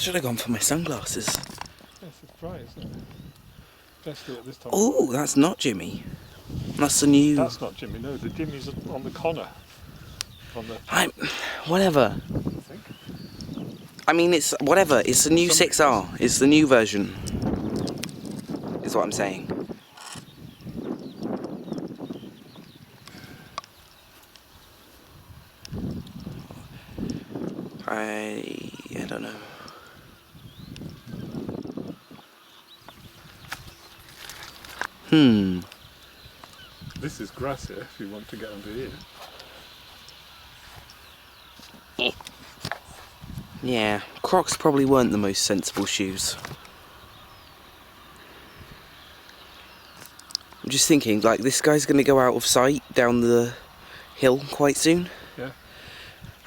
Should have gone for my sunglasses. Yes, it's dry, isn't it? Especially at this time. Oh, that's not Jimmy. That's the new... That's not Jimmy, no, the Jimmy's on the corner. On the... Whatever. I think. I mean, it's whatever. It's the new 6R. It's the new version. Is what I'm saying. I don't know. This is grass here, if you want to get under here. Yeah, Crocs probably weren't the most sensible shoes. I'm just thinking, like, this guy's going to go out of sight down the hill quite soon. Yeah.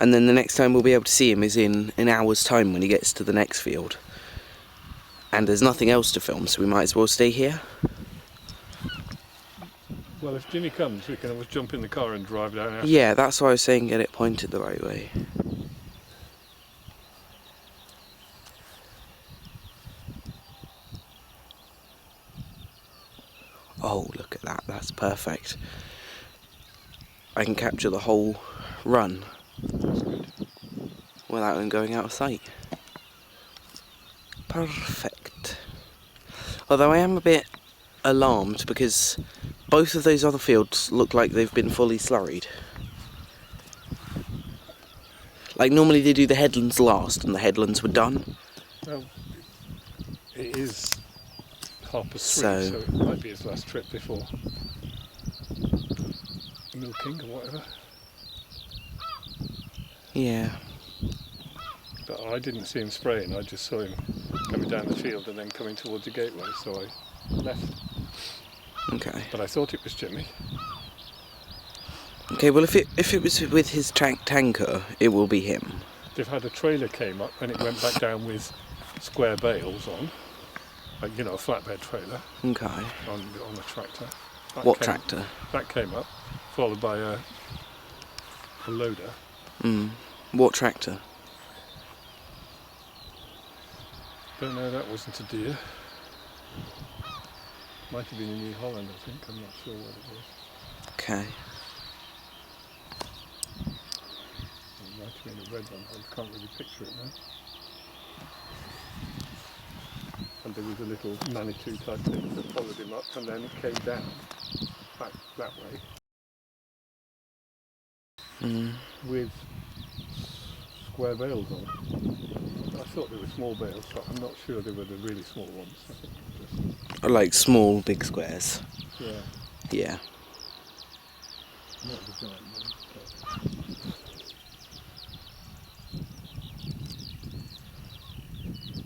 And then the next time we'll be able to see him is in an hour's time when he gets to the next field. And there's nothing else to film, so we might as well stay here. Well, if Jimmy comes, we can always jump in the car and drive down after. Yeah, that's why I was saying get it pointed the right way. Oh, look at that, that's perfect. I can capture the whole run That's good. without him going out of sight. Perfect. Although I am a bit alarmed because both of those other fields look like they've been fully slurried. Like normally they do the headlands last and the headlands were done. Well, it is 3:30, So it might be his last trip before milking or whatever. yeah. But I didn't see him spraying, I just saw him coming down the field and then coming towards the gateway, so I left. Okay. But I thought it was Jimmy. Okay, well if it was with his tanker, it will be him. They've had a trailer came up and it went back down with square bales on, like, you know, a flatbed trailer. Okay. On a tractor. What tractor? That came up, followed by a loader. What tractor? Don't know, that wasn't a Deere. Might have been a New Holland, I think, I'm not sure what it was. Okay. It might have been a red one, I can't really picture it now. And there was a little Manitou type thing that followed him up and then it came down back that way with square bales on. I thought they were small bales, but I'm not sure they were the really small ones. I think just... Like small, big squares. Yeah, Yeah. not the giant ones.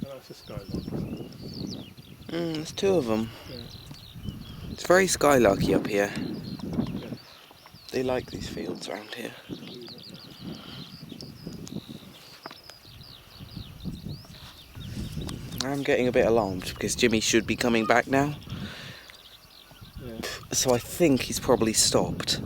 But... that's a skylark. There's two of them. Yeah. It's very skylarky up here. Yeah. They like these fields around here. I'm getting a bit alarmed because Jimmy should be coming back now. Yeah. So I think he's probably stopped.